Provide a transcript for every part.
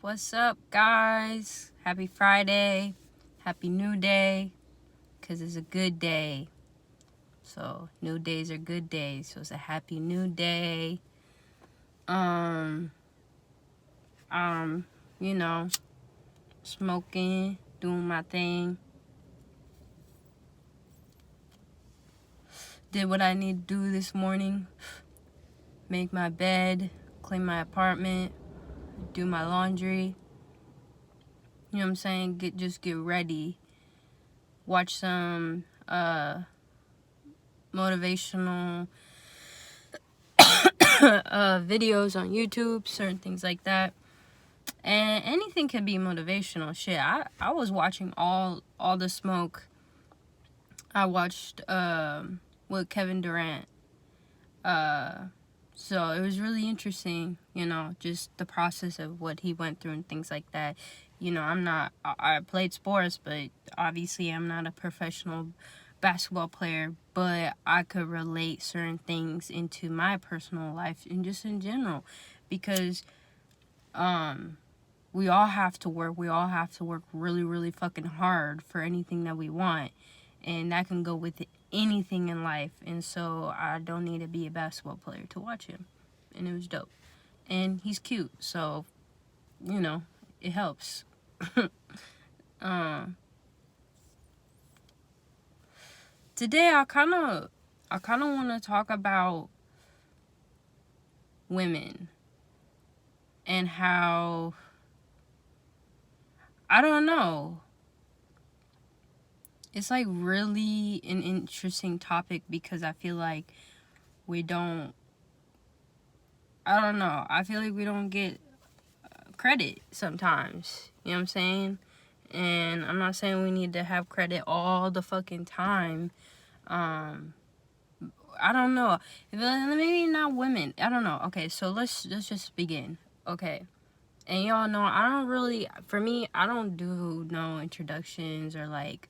What's up, guys? Happy Friday. Happy new day. Because it's a good day. So, new days are good days. So, it's a happy new day. Um, you know, smoking, doing my thing. Did what I need to do this morning. Make my bed, clean my apartment, do my laundry. You know what I'm saying? Just get ready. Watch some motivational videos on YouTube, certain things like that. And anything can be motivational. Shit, I was watching all the smoke. I watched with Kevin Durant. So it was really interesting, just the process of what he went through and things like that. I played sports, but obviously I'm not a professional basketball player, but I could relate certain things into my personal life and just in general, because we all have to work. We all have to work really, really fucking hard for anything that we want. And that can go with anything in life. And so I don't need to be a basketball player to watch him. And it was dope. And he's cute. So, it helps. Today I kind of want to talk about women and how, I don't know, it's like really an interesting topic, because I feel like we don't, I feel like we don't get credit sometimes. You know what I'm saying? And I'm not saying we need to have credit all the fucking time. I don't know. Maybe not women. I don't know. Okay, so let's just begin. Okay. And y'all know I don't do no introductions or like,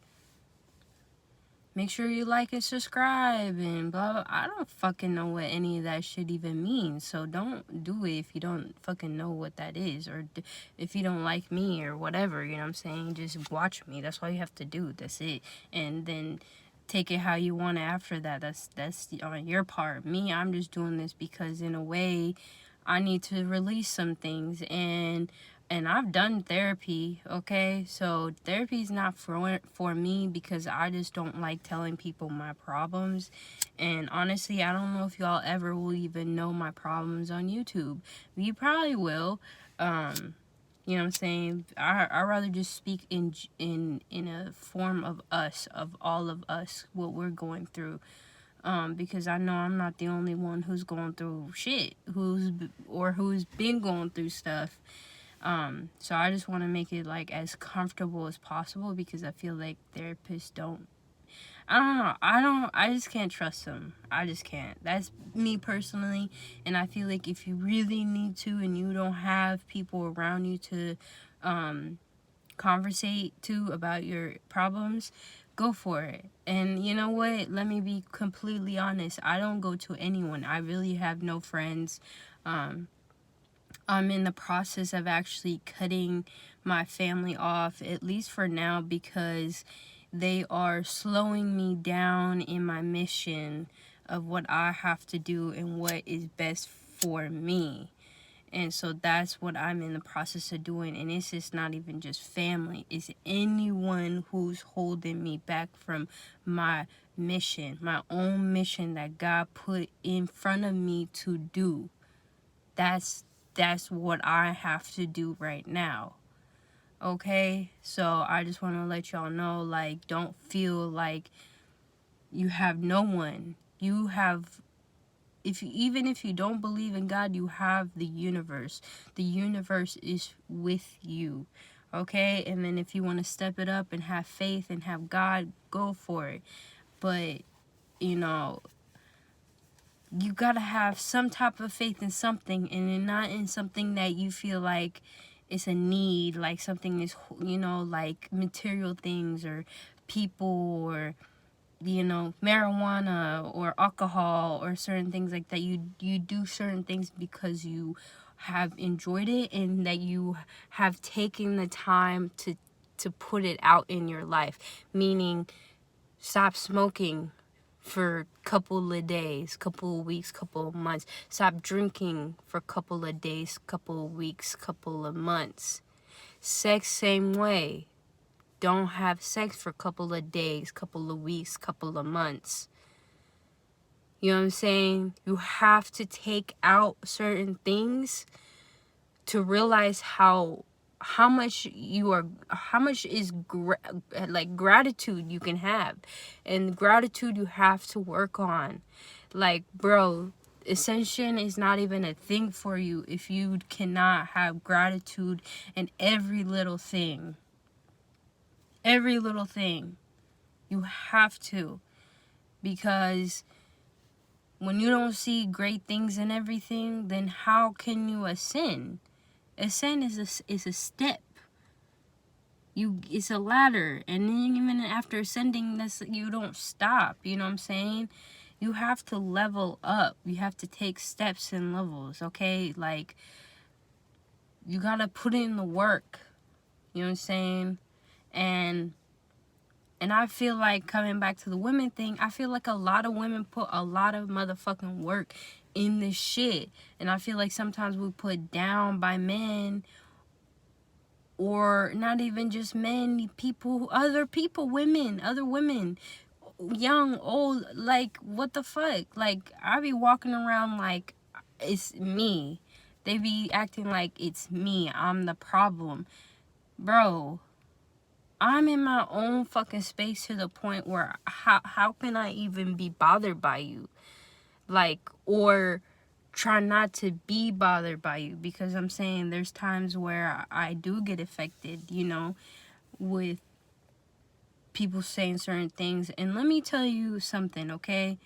make sure you like and subscribe and blah, blah. I don't fucking know what any of that shit even means. So don't do it if you don't fucking know what that is. Or if you don't like me or whatever, you know what I'm saying? Just watch me. That's all you have to do. That's it. And then take it how you want it after that. That's on your part. Me, I'm just doing this because in a way I need to release some things, and I've done therapy, okay? So therapy's not for me, because I just don't like telling people my problems. And honestly, I don't know if y'all ever will even know my problems on YouTube. You probably will. You know what I'm saying? I rather just speak in a form of us, of all of us, what we're going through. Because I know I'm not the only one who's going through shit, who's been going through stuff. So I just want to make it like as comfortable as possible, because I feel like therapists don't, I don't know, I just can't trust them. I just can't. That's me personally. And I feel like if you really need to and you don't have people around you to conversate to about your problems, go for it. And you know what? Let me be completely honest. I don't go to anyone. I really have no friends. I'm in the process of actually cutting my family off, at least for now, because they are slowing me down in my mission of what I have to do and what is best for me. And so that's what I'm in the process of doing. And it's just not even just family. It's anyone who's holding me back from my mission, my own mission that God put in front of me to do. That's what I have to do right now. Okay? So I just want to let y'all know, like, don't feel like you have no one. You have, even if you don't believe in God, you have the universe. The universe is with you. Okay? And then if you want to step it up and have faith and have God, go for it. But, you gotta have some type of faith in something, and not in something that you feel like it's a need, like something is, like material things or people or, marijuana or alcohol or certain things like that. You do certain things because you have enjoyed it and that you have taken the time to put it out in your life. Meaning, stop smoking for a couple of days, couple of weeks, couple of months. Stop drinking for a couple of days, couple of weeks, couple of months. Sex, same way. Don't have sex for a couple of days, couple of weeks, couple of months. You know what I'm saying? You have to take out certain things to realize how much is like gratitude you can have, and gratitude you have to work on. Like, bro, ascension is not even a thing for you if you cannot have gratitude in every little thing. Every little thing. You have to. Because when you don't see great things in everything, then how can you ascend? Ascend is a step. It's a ladder, and then even after ascending, you don't stop. You know what I'm saying? You have to level up. You have to take steps and levels. Okay, like, you gotta put in the work. You know what I'm saying? And I feel like, coming back to the women thing, I feel like a lot of women put a lot of motherfucking work in this shit. And I feel like sometimes we put down by men, or not even just men, other women, young, old, like, what the fuck? Like, I be walking around like it's me. They be acting like it's me, I'm the problem. Bro, I'm in my own fucking space to the point where how can I even be bothered by you? Like, or try not to be bothered by you, because I'm saying there's times where I do get affected, you know, with people saying certain things. And let me tell you something, okay?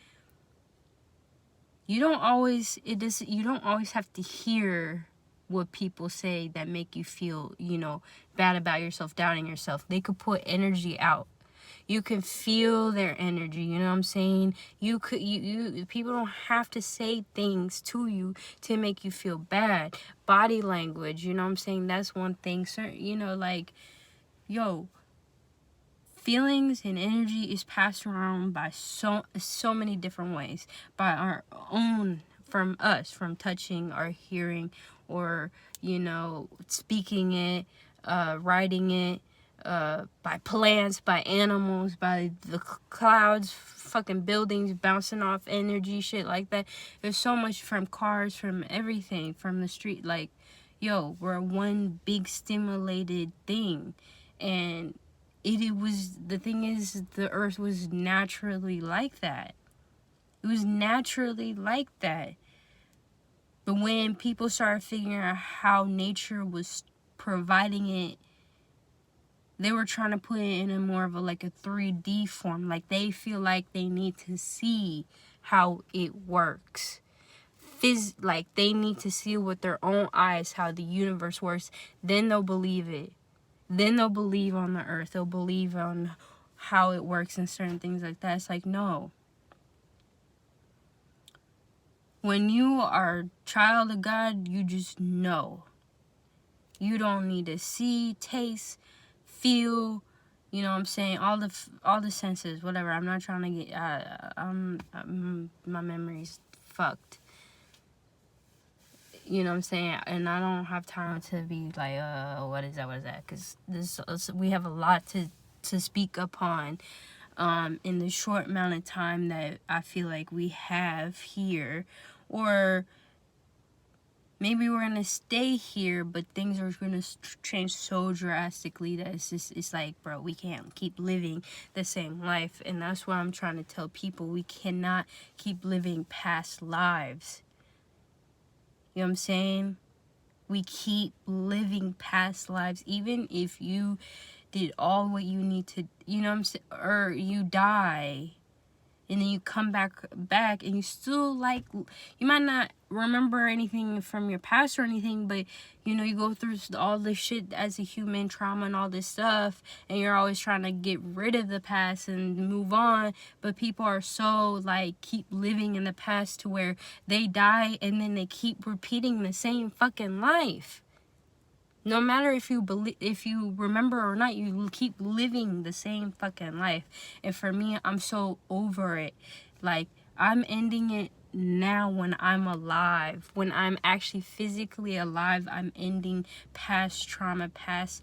You don't always have to hear what people say that make you feel, you know, bad about yourself, doubting yourself. They could put energy out. You can feel their energy, you know what I'm saying? People don't have to say things to you to make you feel bad. Body language, you know what I'm saying? That's one thing. Certain, you know, like, yo, feelings and energy is passed around by so many different ways. By our own, from us, from touching or hearing, or, you know, speaking it, writing it, by plants, by animals, by the clouds, fucking buildings bouncing off energy, shit like that. There's so much, from cars, from everything, from the street. Like, yo, we're one big stimulated thing. And the thing is, the earth was naturally like that. It was naturally like that. But when people started figuring out how nature was providing it, they were trying to put it in a more of a 3D form. Like, they feel like they need to see how it works. Like, they need to see with their own eyes how the universe works. Then they'll believe it. Then they'll believe on the earth. They'll believe on how it works and certain things like that. It's like, no. When you are a child of God, you just know. You don't need to see, taste, feel, you know what I'm saying, all the senses, whatever. I'm not trying to get my memory's fucked, you know what I'm saying, and I don't have time to be like, what is that, because we have a lot to speak upon in the short amount of time that I feel like we have here. Or maybe we're gonna stay here, but things are gonna change so drastically that it's like, bro, we can't keep living the same life. And that's what I'm trying to tell people. We cannot keep living past lives. You know what I'm saying? We keep living past lives, even if you did all what you need to, you know what I'm saying, or you die. and then you come back and you still, like, you might not remember anything from your past or anything, but you know, you go through all this shit as a human, trauma and all this stuff, and you're always trying to get rid of the past and move on. But people are so, like, keep living in the past to where they die and then they keep repeating the same fucking life. No matter if you remember or not, you keep living the same fucking life. And for me, I'm so over it. Like, I'm ending it now when I'm alive. When I'm actually physically alive, I'm ending past trauma, past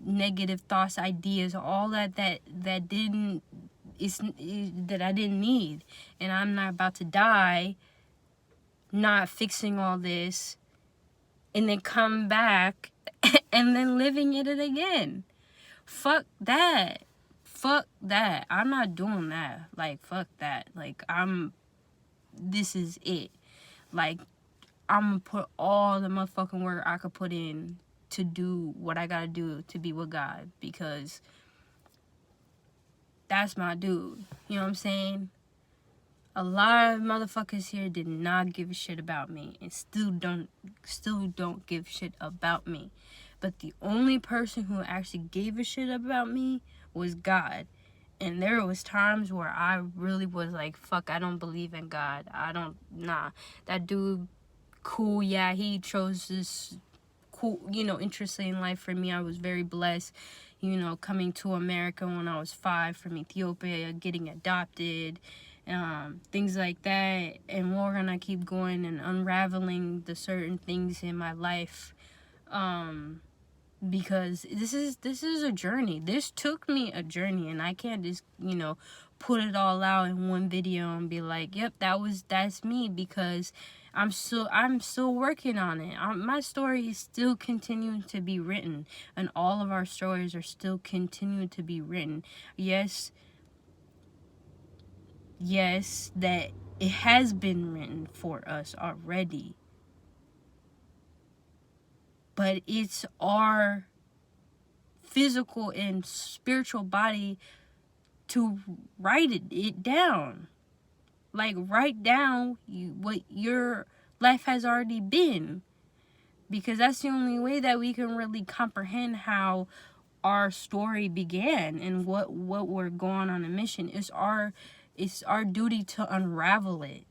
negative thoughts, ideas, all that I didn't need. And I'm not about to die not fixing all this and then come back and then living it again. Fuck that. Fuck that. I'm not doing that. Like, fuck that. Like, this is it. Like, I'm gonna put all the motherfucking work I could put in to do what I gotta do to be with God, because that's my dude. You know what I'm saying? A lot of motherfuckers here did not give a shit about me and still don't give shit about me. But the only person who actually gave a shit about me was God. And there was times where I really was like, fuck, I don't believe in God. That dude, cool, yeah, he chose this cool, interesting life for me. I was very blessed, coming to America when I was 5 from Ethiopia, getting adopted, things like that. And we're gonna keep going and unraveling the certain things in my life, because this is a journey. This took me a journey, and I can't just put it all out in one video and be like, yep, that's me, because I'm still working on it. My story is still continuing to be written, and all of our stories are still continuing to be written. Yes, that it has been written for us already. But it's our physical and spiritual body to write it down. Like, write down what your life has already been. Because that's the only way that we can really comprehend how our story began and what we're going on a mission. It's our duty to unravel it.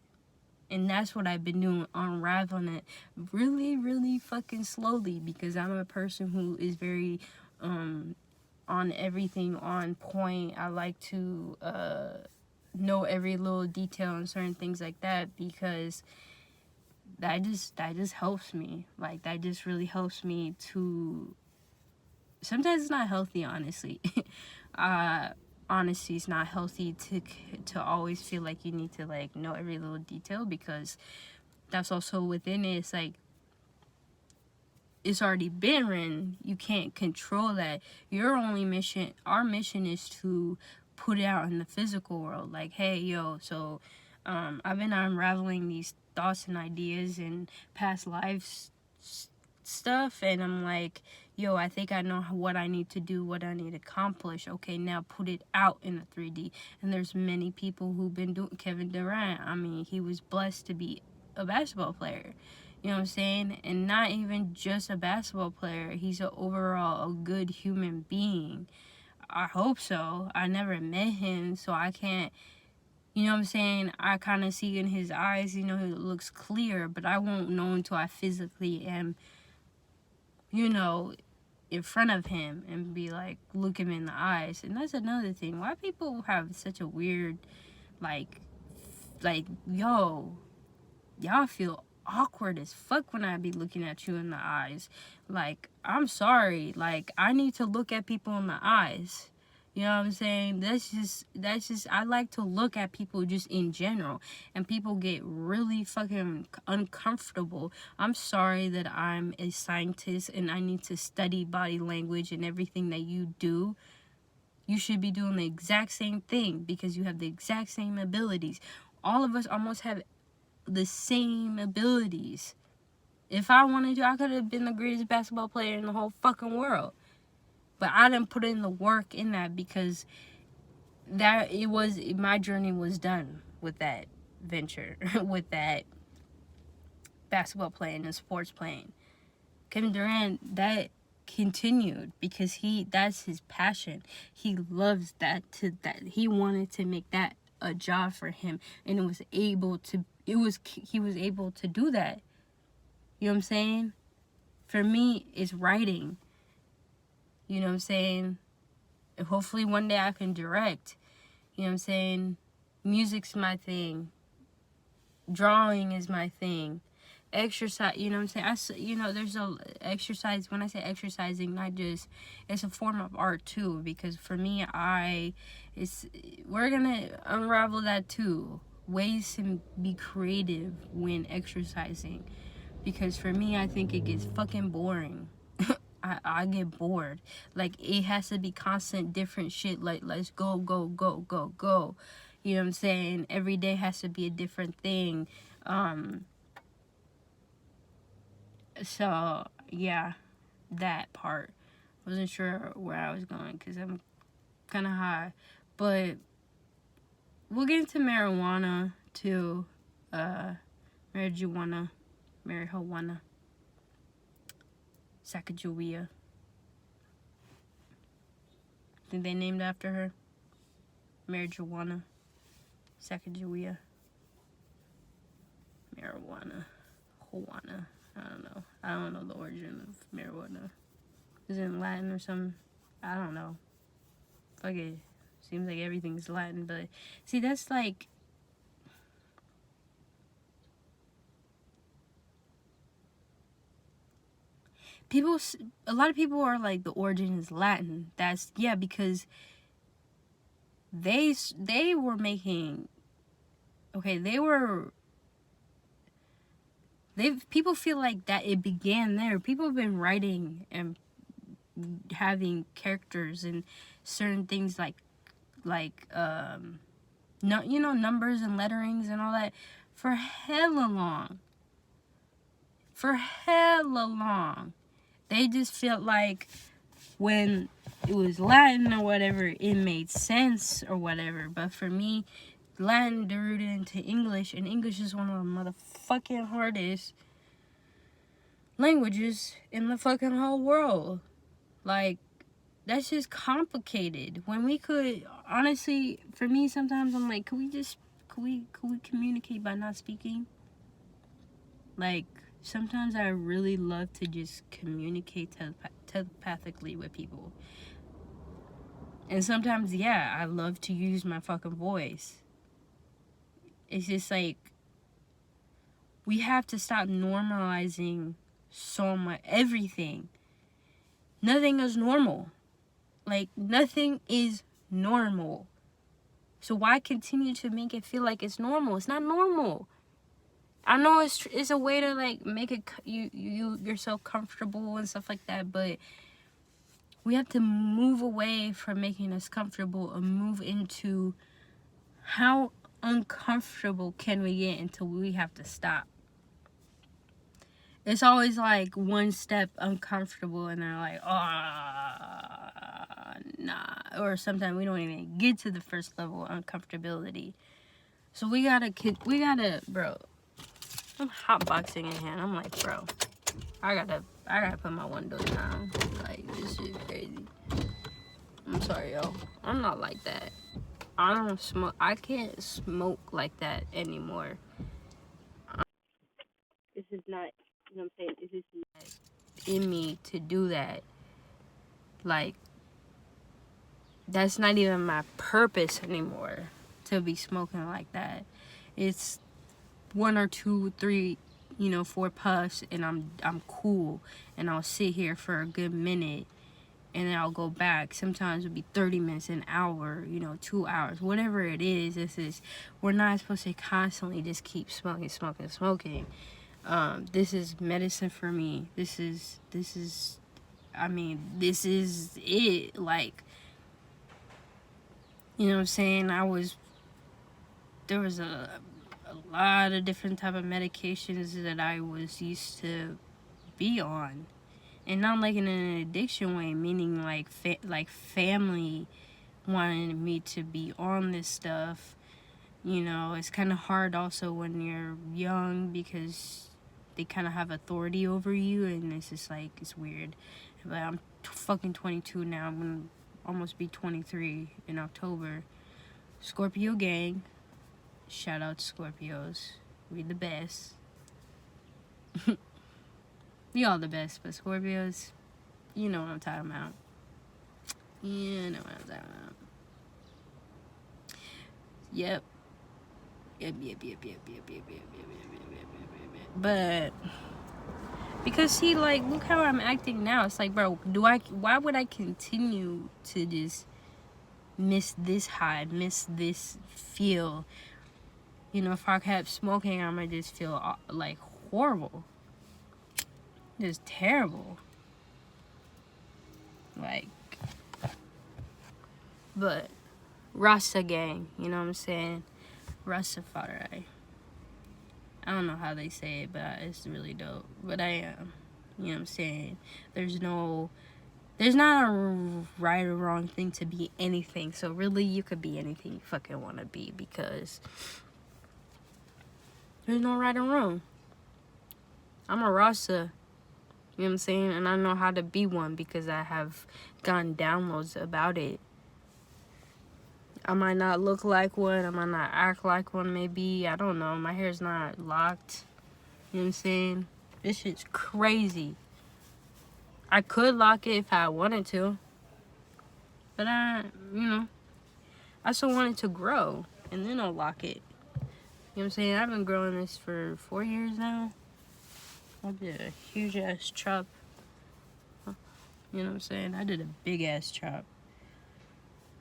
And that's what I've been doing, unraveling it really, really fucking slowly, because I'm a person who is very on everything on point. I like to know every little detail and certain things like that, because that just helps me. Like, that just really helps me to... Sometimes it's not healthy, honestly. Honesty is not healthy to always feel like you need to, like, know every little detail, because that's also within it. It's like, it's already been written. You can't control that. Our mission is to put it out in the physical world. Like, hey, yo, so I've been unraveling these thoughts and ideas and past lives stuff, and I'm like, yo, I think I know what I need to do, what I need to accomplish. Okay, now put it out in a 3D. And there's many people who've been doing... Kevin Durant, I mean, he was blessed to be a basketball player. You know what I'm saying? And not even just a basketball player. He's overall a good human being. I hope so. I never met him, so I can't... You know what I'm saying? I kind of see in his eyes, he looks clear, but I won't know until I physically am, in front of him and be like, look him in the eyes. And that's another thing. Why people have such a weird, like, yo, y'all feel awkward as fuck when I be looking at you in the eyes. Like, I'm sorry. Like, I need to look at people in the eyes. You know what I'm saying? That's just, I like to look at people just in general. And people get really fucking uncomfortable. I'm sorry that I'm a scientist and I need to study body language and everything that you do. You should be doing the exact same thing, because you have the exact same abilities. All of us almost have the same abilities. If I wanted to, I could have been the greatest basketball player in the whole fucking world. But I didn't put in the work in that, because that it was, my journey was done with that venture, with that basketball playing and sports playing. Kevin Durant, that continued because that's his passion. He loves that, he wanted to make that a job for him, and he was able to do that. You know what I'm saying? For me, it's writing. You know what I'm saying? And hopefully one day I can direct. You know what I'm saying? Music's my thing. Drawing is my thing. Exercise, you know what I'm saying? There's a exercise. When I say exercising, not just, it's a form of art too, because for me, we're gonna unravel that too. Ways to be creative when exercising, because for me, I think it gets fucking boring. I get bored. Like, it has to be constant different shit. Like, let's go, go, go, go, go. You know what I'm saying? Every day has to be a different thing. So, yeah, that part. Wasn't sure where I was going because I'm kind of high. But we'll get into marijuana, too. Marijuana. Sacagawea. Think they named after her? Marijuana. Sacagawea. Marijuana. Juana. I don't know. I don't know the origin of marijuana. Is it in Latin or something? I don't know. Fuck it. Seems like everything's Latin, but see, that's like, a lot of people are like, the origin is Latin. That's, yeah, because they were making, okay, people feel like that it began there. People have been writing and having characters and certain things like numbers and letterings and all that for hella long. They just felt like when it was Latin or whatever, it made sense or whatever. But for me, Latin rooted into English, and English is one of the motherfucking hardest languages in the fucking whole world. Like, that's just complicated. When we could, honestly, for me, sometimes I'm like, could we communicate by not speaking? Like, sometimes I really love to just communicate telepathically with people. And sometimes, yeah, I love to use my fucking voice. It's just like, we have to stop normalizing so much, everything. Nothing is normal. Like, nothing is normal. So why continue to make it feel like it's normal? It's not normal. I know it's a way to, like, make it yourself comfortable and stuff like that, but we have to move away from making us comfortable and move into how uncomfortable can we get until we have to stop. It's always like one step uncomfortable and they're like, oh, nah. Or sometimes we don't even get to the first level of uncomfortability. So we gotta, bro. I'm hotboxing in hand. I'm like, bro, I gotta put my windows down. Like, this shit crazy. I'm sorry, yo. I'm not like that. I don't smoke. I can't smoke like that anymore. This is not, you know what I'm saying? It's just not in me to do that. Like, that's not even my purpose anymore, to be smoking like that. It's 1 or 2, 3, 4 puffs, and I'm cool, and I'll sit here for a good minute, and then I'll go back. Sometimes it'll be 30 minutes, an hour, 2 hours, whatever it is. We're not supposed to constantly just keep smoking. This is medicine for me. This is it. Like, you know what I'm saying? There was a lot of different type of medications that I was used to be on, and not like in an addiction way, meaning like family wanting me to be on this stuff. You know, it's kind of hard also when you're young because they kind of have authority over you, and it's just like, it's weird. But I'm fucking 22 now. I'm gonna almost be 23 in October. Scorpio gang. Shout out to Scorpios. We the best. We all the best, but Scorpios, you know what I'm talking about. You know what I'm talking about. Yep. But because see, like, look how I'm acting now. It's like, bro, why would I continue to just miss this high, miss this feel? You know, if I kept smoking, I might just feel like horrible. Just terrible. Like, but Rasta gang, you know what I'm saying? Rastafari. I don't know how they say it, but it's really dope. But I am. You know what I'm saying? There's not a right or wrong thing to be anything. So really, you could be anything you fucking want to be, because there's no right or wrong. I'm a Rasta. You know what I'm saying? And I know how to be one because I have gotten downloads about it. I might not look like one. I might not act like one, maybe. I don't know. My hair's not locked. You know what I'm saying? This shit's crazy. I could lock it if I wanted to. But I still want it to grow. And then I'll lock it. You know what I'm saying? I've been growing this for 4 years now. I did a huge ass chop. You know what I'm saying? I did a big ass chop.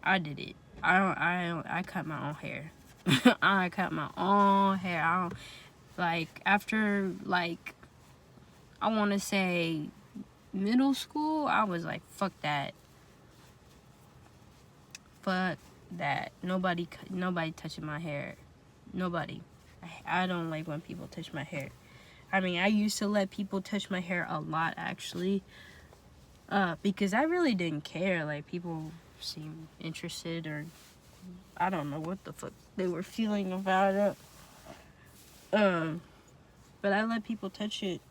I did it. I cut my own hair. I cut my own hair. After, like, I want to say middle school, I was like, fuck that. Fuck that. Nobody touching my hair. Nobody. I don't like when people touch my hair. I mean, I used to let people touch my hair a lot, actually. Because I really didn't care. Like, people seemed interested, or I don't know what the fuck they were feeling about it. But I let people touch it.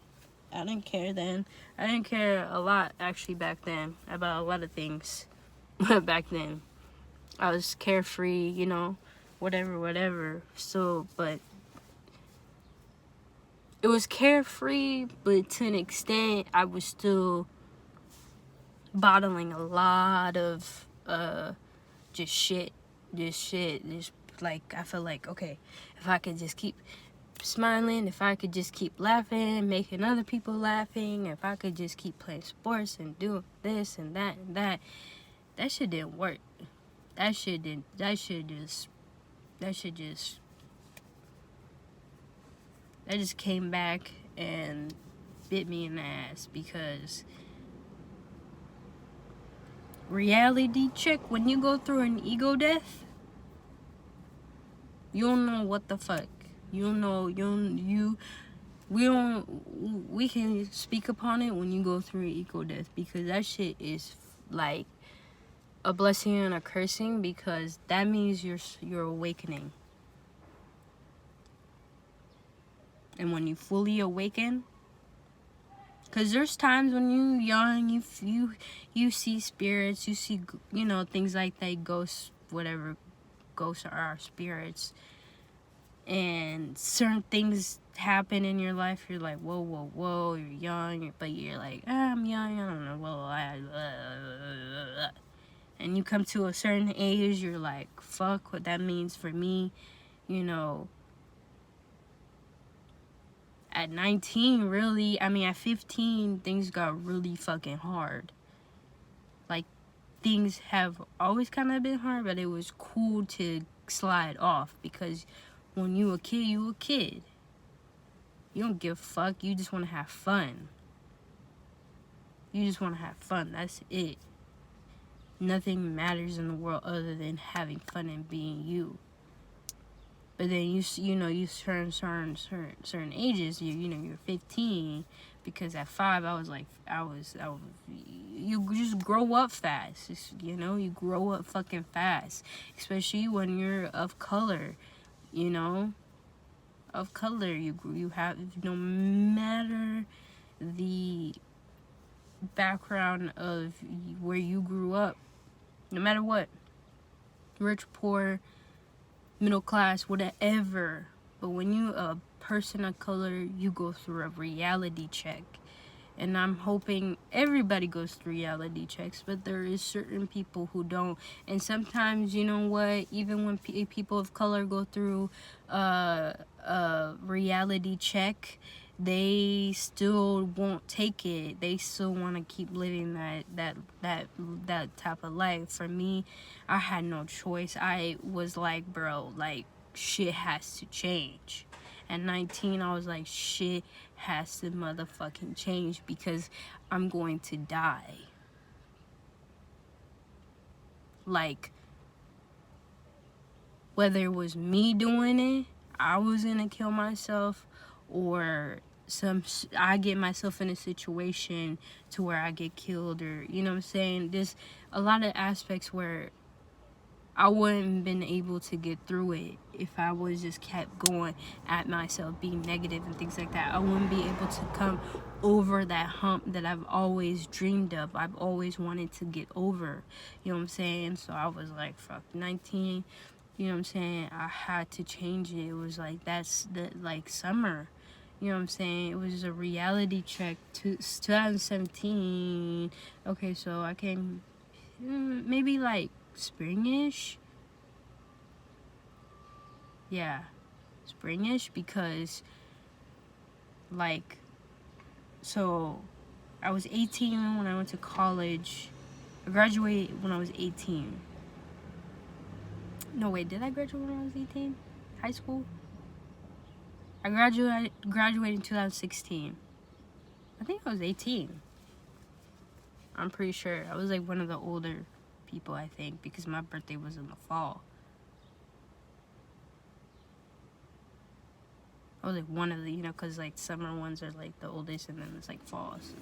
I didn't care then. I didn't care a lot, actually, back then, about a lot of things. Back then, I was carefree, you know, whatever. So, but it was carefree, but to an extent, I was still bottling a lot of just shit, like, I feel like, okay, if I could just keep smiling, if I could just keep laughing, making other people laughing, if I could just keep playing sports and doing this and that, that shit didn't work. That shit just came back and bit me in the ass, because reality check, when you go through an ego death, you don't know what the fuck. We can speak upon it when you go through an ego death, because that shit is like a blessing and a cursing, because that means you're awakening. And when you fully awaken, because there's times when you're young, you see spirits, you see, you know, things like that, ghosts, whatever, ghosts are spirits, and certain things happen in your life, you're like, whoa, you're young, but you're like, I'm young, I don't know, and you come to a certain age, you're like, fuck, what that means for me, you know. At 19, really, I mean, at 15, things got really fucking hard. Like, things have always kind of been hard, but it was cool to slide off, because when you a kid, you a kid. You don't give a fuck. You just want to have fun. That's it. Nothing matters in the world other than having fun and being you. But then you turn certain ages. You're 15, because at 5 I was you just grow up fast. You know, you grow up fucking fast, especially when you're of color. You know, of color, you have, no matter the background of where you grew up, no matter what, rich, poor, middle class, whatever. But when you a person of color, you go through a reality check. And I'm hoping everybody goes through reality checks, but there is certain people who don't. And sometimes, you know what, even when people of color go through a reality check, they still won't take it. They still want to keep living that type of life. For me, I had no choice. I was like, bro, like, shit has to change. At 19, I was like, shit has to motherfucking change because I'm going to die. Like, whether it was me doing it, I was gonna kill myself, or I get myself in a situation to where I get killed, or, you know what I'm saying? There's a lot of aspects where I wouldn't have been able to get through it if I was just kept going at myself, being negative and things like that. I wouldn't be able to come over that hump that I've always dreamed of. I've always wanted to get over. You know what I'm saying? So I was like, fuck, 19. You know what I'm saying? I had to change it. It was like, that's the, like, summer. You know what I'm saying? It was a reality check. 2017. Okay, so I can, maybe like springish. Yeah, springish, because, like, so I was 18 when I went to college. I graduated when I was 18. No, wait, did I graduate when I was 18? High school? I graduated in 2016. I think I was 18. I'm pretty sure. I was like one of the older people, I think, because my birthday was in the fall. I was like one of the, you know, because like summer ones are like the oldest, and then it's like falls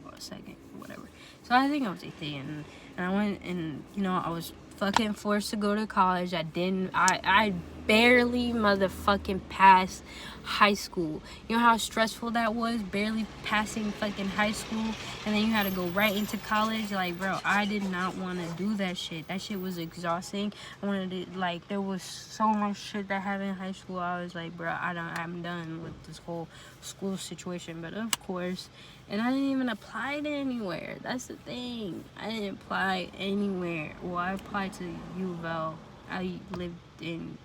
or second, whatever. So I think I was 18, and I went, and, you know, I was fucking forced to go to college. I barely motherfucking passed high school. You know how stressful that was, barely passing fucking high school, and then you had to go right into college. Like, bro, I did not want to do that shit. That shit was exhausting. I wanted to, like, there was so much shit that happened in high school. I was like, bro, I'm done with this whole school situation. But of course, and I didn't even apply to anywhere. That's the thing. I didn't apply anywhere. Well, I applied to U of L. I lived in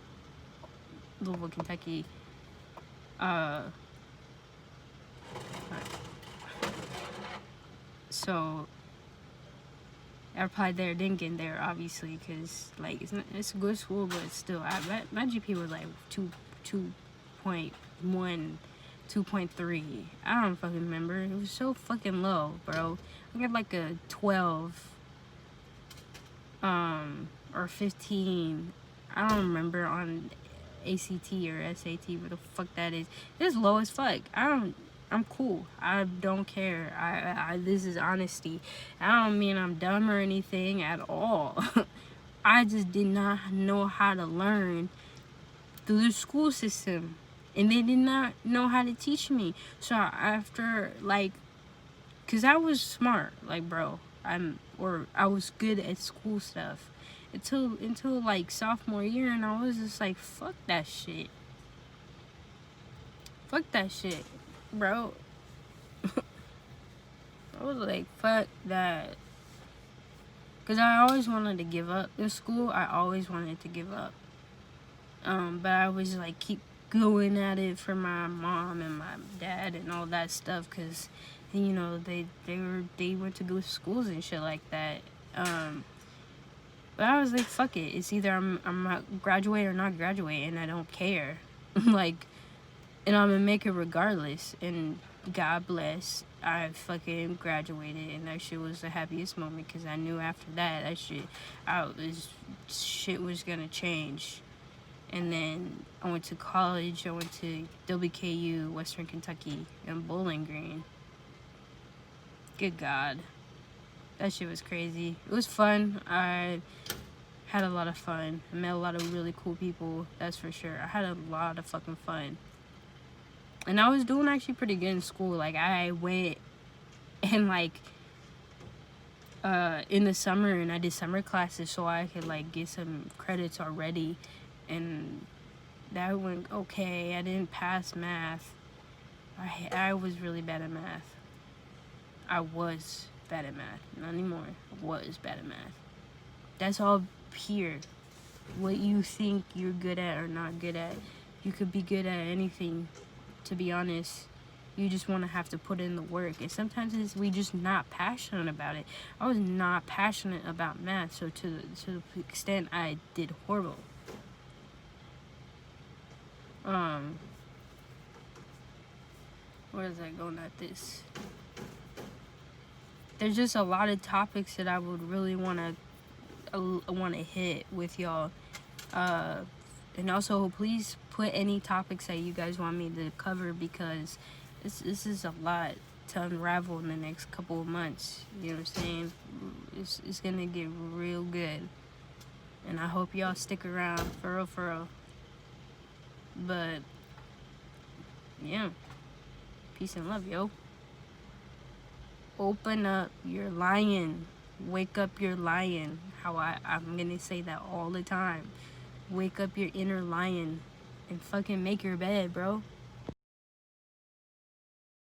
Louisville, Kentucky. So I applied there, didn't get in there, obviously, because, like, it's a good school, but still, my GPA was like 2.1, 2.3. I don't fucking remember. It was so fucking low, bro. I got like a 12, or 15. I don't remember on ACT or SAT, what the fuck that is. It's low as fuck. I'm cool. I don't care. This is honesty. I don't mean I'm dumb or anything at all. I just did not know how to learn through the school system, and they did not know how to teach me. So after, like, cause I was smart, like, bro, I was good at school stuff until like sophomore year, and I was just like, fuck that shit. Fuck that shit, bro. I was like, fuck that. Cause I always wanted to give up in school. I always wanted to give up. But I was like, keep going at it for my mom and my dad and all that stuff. Cause, you know, they went to good schools and shit like that. But I was like, fuck it. It's either I'm not graduate or not graduate, and I don't care. Like, and I'm gonna make it regardless. And God bless, I fucking graduated, and that shit was the happiest moment, because I knew after that shit was gonna change. And then I went to college. I went to WKU, Western Kentucky, in Bowling Green. Good God. That shit was crazy. It was fun. I had a lot of fun. I met a lot of really cool people, that's for sure. I had a lot of fucking fun. And I was doing actually pretty good in school. Like, I went and, like, in the summer, and I did summer classes so I could, like, get some credits already. And that went okay. I didn't pass math. I was really bad at math. I was bad at math. Not anymore. I was bad at math. That's all here. What you think you're good at or not good at. You could be good at anything, to be honest. You just want to have to put in the work. And sometimes we just not passionate about it. I was not passionate about math, so to the extent I did horrible. Where is I going at this? There's just a lot of topics that I would really want to hit with y'all. And also, please put any topics that you guys want me to cover, because this is a lot to unravel in the next couple of months. You know what I'm saying? It's gonna get real good, and I hope y'all stick around for real. But yeah, peace and love, yo. Open up your lion. Wake up your lion. I'm gonna say that all the time. Wake up your inner lion and fucking make your bed, bro.